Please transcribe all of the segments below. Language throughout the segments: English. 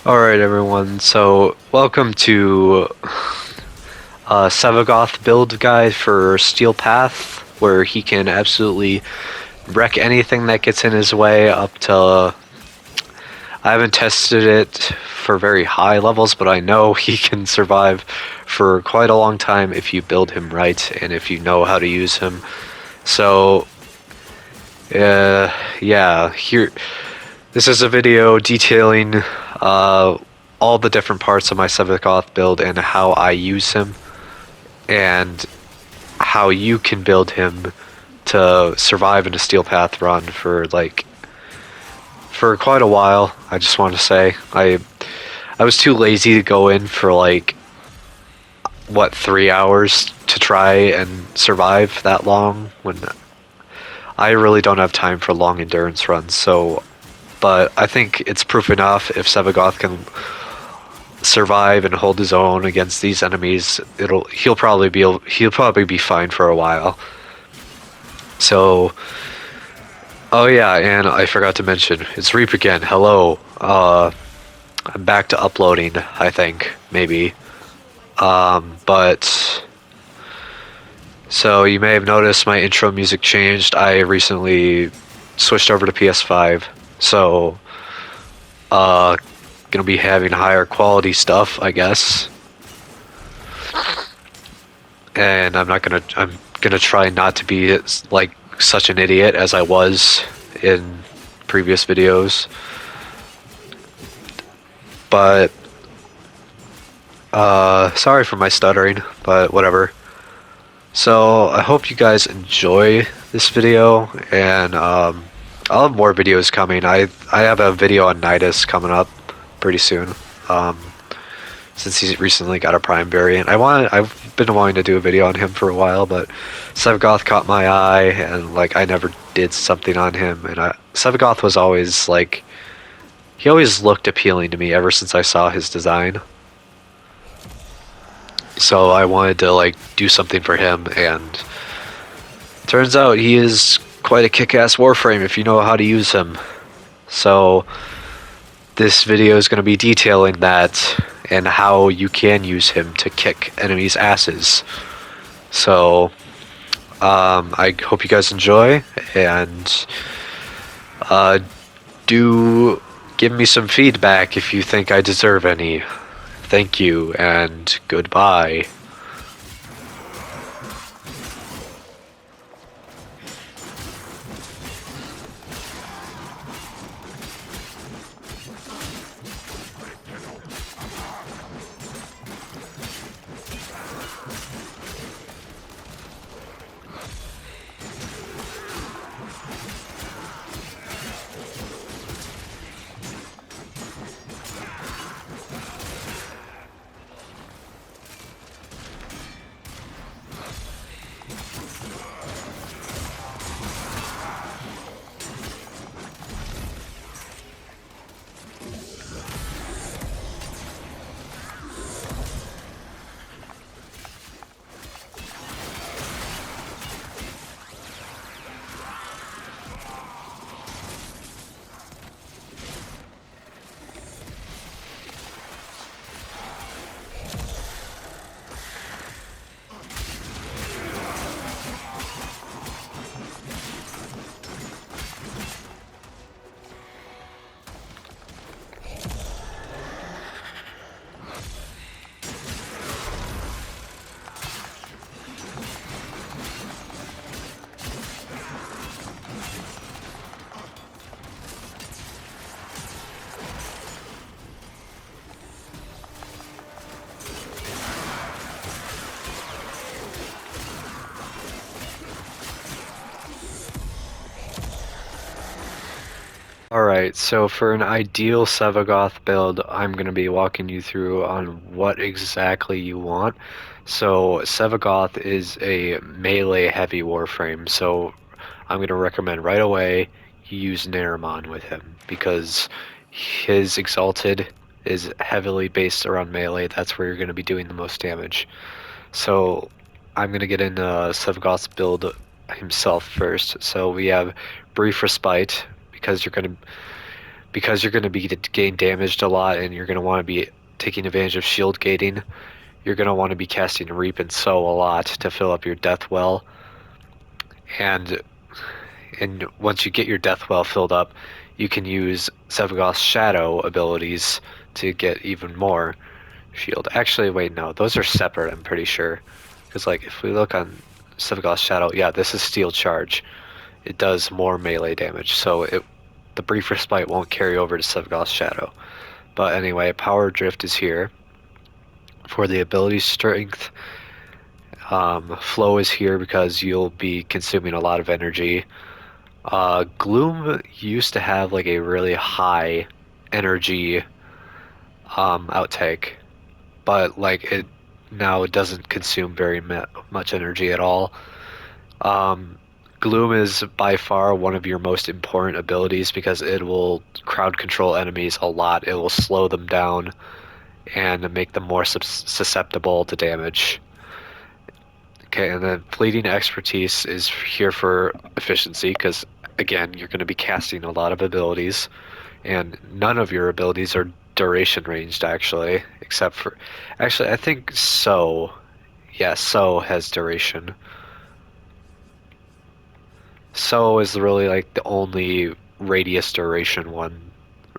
Alright everyone, so welcome to Sevagoth build guide for Steel Path, where he can absolutely wreck anything that gets in his way up to... I haven't tested it for very high levels, but I know he can survive for quite a long time if you build him right and if you know how to use him. So, yeah, here... This is a video detailing all the different parts of my Sevagoth build and how I use him, and how you can build him to survive in a Steel Path run for quite a while. I just want to say I was too lazy to go in for 3 hours to try and survive that long when I really don't have time for long endurance runs. So, but I think it's proof enough if Sevagoth can survive and hold his own against these enemies, he'll probably be fine for a while. So, oh yeah, and I forgot to mention, it's Reap again. Hello. I'm back to uploading, I think, maybe. But so you may have noticed my intro music changed. I recently switched over to PS5, so gonna be having higher quality stuff, I guess. And I'm gonna try not to be like such an idiot as I was in previous videos. But sorry for my stuttering, but whatever. So I hope you guys enjoy this video, and I'll have more videos coming. I have a video on Nidus coming up pretty soon. Since he's recently got a Prime variant. I've been wanting to do a video on him for a while, but Sevagoth caught my eye, and I never did something on him, and Sevagoth was always he always looked appealing to me ever since I saw his design. So I wanted to do something for him, and turns out he is quite a kick-ass Warframe if you know how to use him. So this video is going to be detailing that and how you can use him to kick enemies' asses. So, I hope you guys enjoy, and do give me some feedback if you think I deserve any. Thank you, and goodbye. Alright, so for an ideal Sevagoth build, I'm going to be walking you through on what exactly you want. So Sevagoth is a melee heavy warframe, so I'm going to recommend right away you use Naramon with him, because his Exalted is heavily based around melee. That's where you're going to be doing the most damage. So I'm going to get into Sevagoth's build himself first. So we have Brief Respite, because because you're going to be getting damaged a lot and you're going to want to be taking advantage of shield gating, you're going to want to be casting Reap and Sow a lot to fill up your death well. And once you get your death well filled up, you can use Sevagoth's Shadow abilities to get even more shield. Actually, wait, no, those are separate, I'm pretty sure. Because, like, if we look on Sevagoth's Shadow, yeah, this is Steel Charge. It does more melee damage, so the Brief Respite won't carry over to Sevagoth's Shadow. But anyway, Power Drift is here. For the ability Strength, Flow is here because you'll be consuming a lot of energy. Gloom used to have like a really high energy outtake, but like it now it doesn't consume very much energy at all. Gloom is by far one of your most important abilities because it will crowd control enemies a lot. It will slow them down and make them more susceptible to damage. Okay, and then Fleeting Expertise is here for efficiency because, again, you're going to be casting a lot of abilities, and none of your abilities are duration ranged, actually, except for... Actually, I think So... Yeah, So has duration. So is really, like, the only radius duration one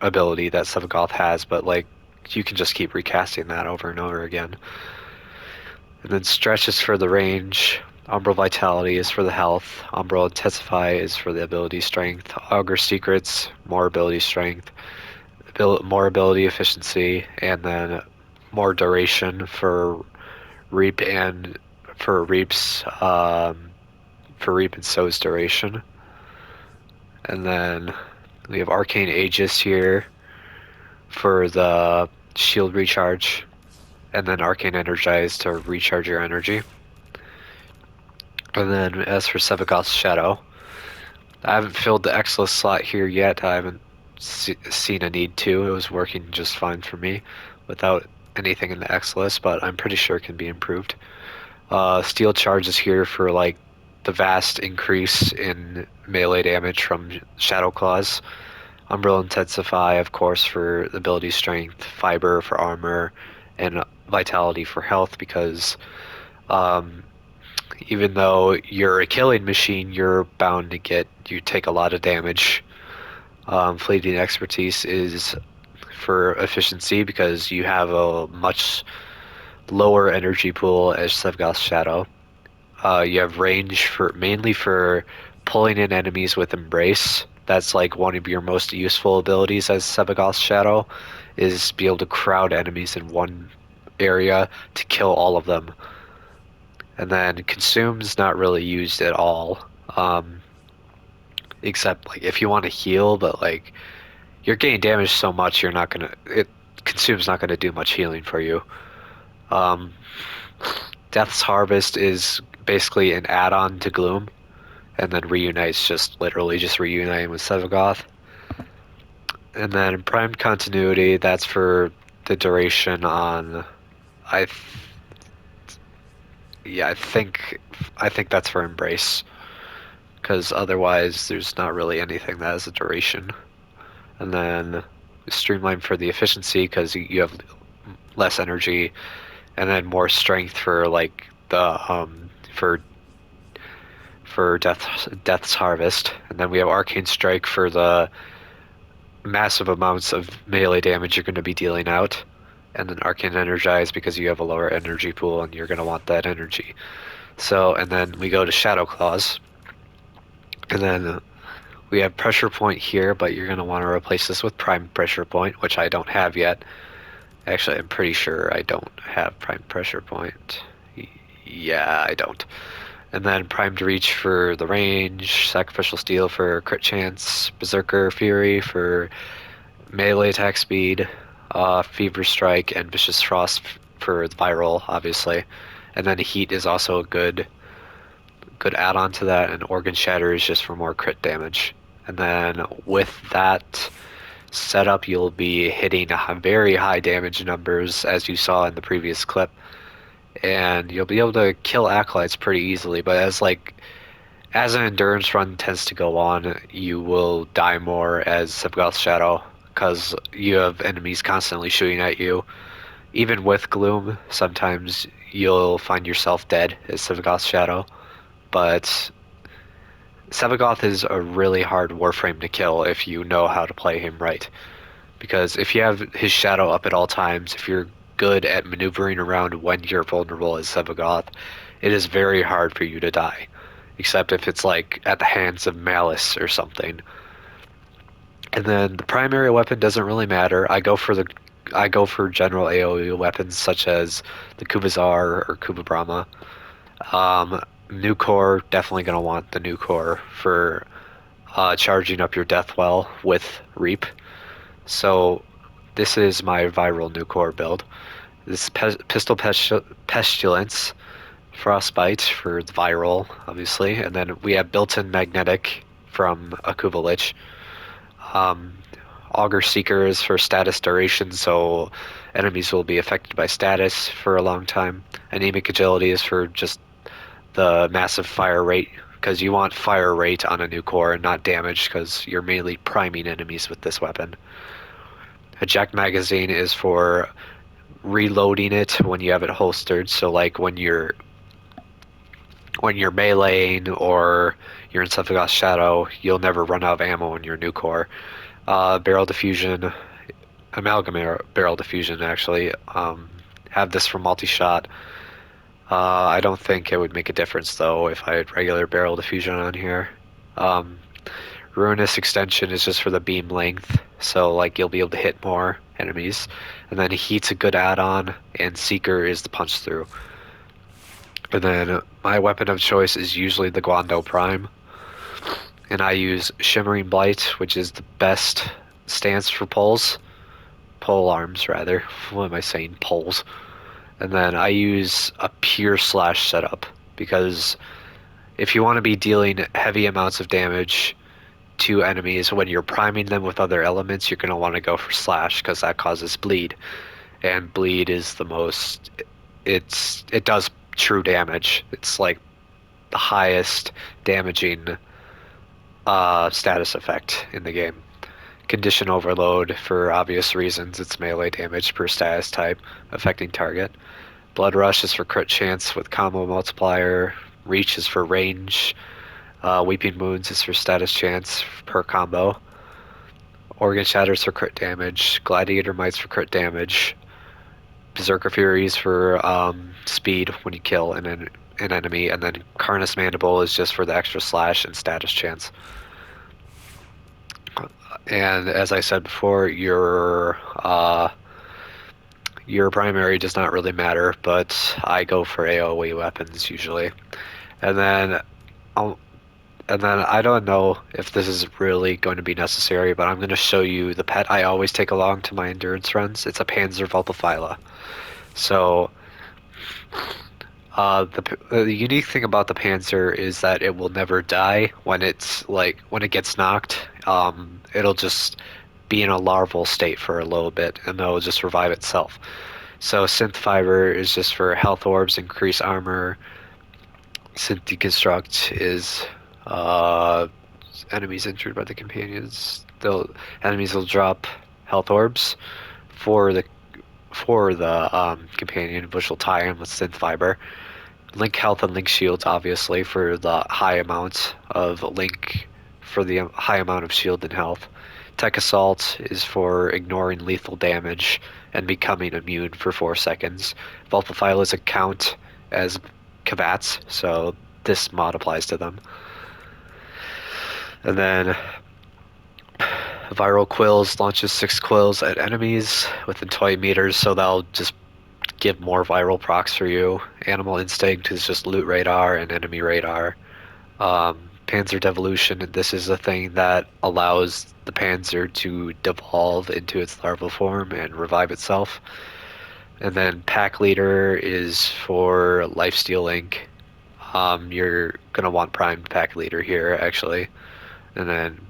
ability that Sevagoth has, but, like, you can just keep recasting that over and over again. And then Stretch is for the range. Umbral Vitality is for the health. Umbral Intensify is for the ability strength. Augur Secrets, more ability strength. More ability efficiency. And then more duration for Reap and for Reap's for Reap and Sow's duration. And then we have Arcane Aegis here for the shield recharge. And then Arcane Energize to recharge your energy. And then as for Sevagoth's Shadow, I haven't filled the Exilus slot here yet. I haven't seen a need to. It was working just fine for me without anything in the Exilus, but I'm pretty sure it can be improved. Steel Charge is here for like the vast increase in melee damage from Shadow Claws. Umbral Intensify, of course, for ability strength, Fiber for armor, and Vitality for health because even though you're a killing machine, you're bound to you take a lot of damage. Fleeting Expertise is for efficiency because you have a much lower energy pool as Sevagoth's Shadow. You have range for mainly for pulling in enemies with Embrace. That's like one of your most useful abilities as Sevagoth's Shadow, is be able to crowd enemies in one area to kill all of them. And then Consume's not really used at all, except like if you want to heal, but like you're getting damaged so much, you're not gonna. Consume's not gonna do much healing for you. Um, Death's Harvest is basically an add-on to Gloom, and then Reunite's just literally just reuniting with Sevagoth. And then Prime Continuity, that's for the duration on. I Yeah, I think that's for Embrace, because otherwise there's not really anything that has a duration. And then Streamline for the efficiency because you have less energy, and then more strength for like the for Death's Harvest. And then we have Arcane Strike for the massive amounts of melee damage you're going to be dealing out. And then Arcane Energize because you have a lower energy pool and you're going to want that energy. So, and then we go to Shadow Claws. And then we have Pressure Point here, but you're going to want to replace this with Prime Pressure Point, which I don't have yet. Actually, I'm pretty sure I don't have Prime Pressure Point. Yeah, I don't. And then Primed Reach for the range, Sacrificial Steel for crit chance, Berserker Fury for melee attack speed, Fever Strike, and Vicious Frost for viral, obviously. And then Heat is also a good add-on to that, and Organ Shatter is just for more crit damage. And then with that setup, you'll be hitting very high damage numbers, as you saw in the previous clip. And you'll be able to kill acolytes pretty easily, but as an endurance run tends to go on, you will die more as Sevagoth's Shadow, because you have enemies constantly shooting at you. Even with Gloom, sometimes you'll find yourself dead as Sevagoth's Shadow, but Sevagoth is a really hard Warframe to kill if you know how to play him right. Because if you have his shadow up at all times, if you're good at maneuvering around when you're vulnerable as Sevagoth, it is very hard for you to die. Except if it's like at the hands of Malice or something. And then the primary weapon doesn't really matter. I go for general AoE weapons such as the Kubazar or Kubabrama. New core, definitely gonna want the new core for charging up your death well with Reap. So this is my viral new core build. This pistol pestilence, frostbite for the viral, obviously, and then we have built-in magnetic from Akuba Lich. Um, Augur Seeker is for status duration, so enemies will be affected by status for a long time. Anemic Agility is for just the massive fire rate, because you want fire rate on a new core and not damage, because you're mainly priming enemies with this weapon. Eject Magazine is for reloading it when you have it holstered, so like when you're meleeing or you're in Sevagoth's Shadow, you'll never run out of ammo in your new core. Barrel diffusion, amalgam barrel diffusion actually. Have this for multi-shot. I don't think it would make a difference though if I had regular barrel diffusion on here. Um, Ruinous extension is just for the beam length, so like you'll be able to hit more enemies. And then Heat's a good add-on, and Seeker is the punch through. And then my weapon of choice is usually the Guando Prime. And I use Shimmering Blight, which is the best stance for poles. Pole arms, rather. What am I saying? Poles. And then I use a pure slash setup, because if you want to be dealing heavy amounts of damage to enemies when you're priming them with other elements, you're going to want to go for slash, because that causes bleed. And bleed is the most... it does true damage. It's like the highest damaging status effect in the game. Condition Overload, for obvious reasons, it's melee damage per status type, affecting target. Blood Rush is for crit chance with combo multiplier. Reach is for range. Weeping Wounds is for status chance per combo. Organ Shatters for crit damage. Gladiator Mites for crit damage. Berserker Furies for speed when you kill an enemy, and then Carnus Mandible is just for the extra slash and status chance. And as I said before, your primary does not really matter, but I go for AoE weapons usually. And then I don't know if this is really going to be necessary, but I'm going to show you the pet I always take along to my endurance runs. It's a Panzer Vulpaphyla. So the unique thing about the Panzer is that it will never die when it gets knocked. It'll just be in a larval state for a little bit, and it'll just revive itself. So Synth Fiber is just for health orbs, increase armor. Synth Deconstruct is enemies injured by the companions. Enemies will drop health orbs for the companion, which will tie in with Synth Fiber. Link Health and Link Shields, obviously, for the high amount of Link, for the high amount of shield and health. Tech Assault is for ignoring lethal damage and becoming immune for 4 seconds. Vulpaphylas count as Kavats, so this mod applies to them. And then Viral Quills launches 6 quills at enemies within 20 meters, so they'll just give more viral procs for you. Animal Instinct is just loot radar and enemy radar. Panzer Devolution, this is a thing that allows the Panzer to devolve into its larval form and revive itself. And then Pack Leader is for lifesteal link. You're gonna want Prime Pack Leader here, actually. And then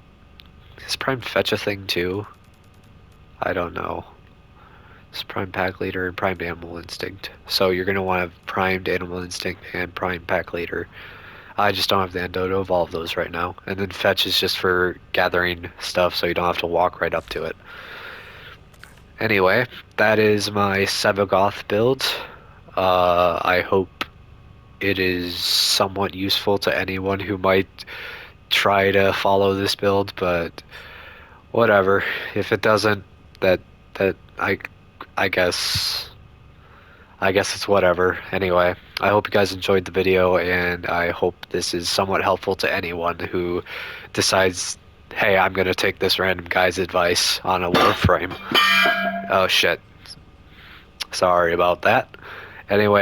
is Prime Fetch a thing too? I don't know. It's Prime Pack Leader and Primed Animal Instinct. So you're going to want to have Primed Animal Instinct and Prime Pack Leader. I just don't have the endo to evolve those right now. And then fetch is just for gathering stuff so you don't have to walk right up to it. Anyway, that is my Sevagoth build. I hope it is somewhat useful to anyone who might try to follow this build, but whatever. If it doesn't, that that I guess it's whatever. Anyway, I hope you guys enjoyed the video, and I hope this is somewhat helpful to anyone who decides, hey, I'm gonna take this random guy's advice on a Warframe. Oh shit. Sorry about that. Anyway.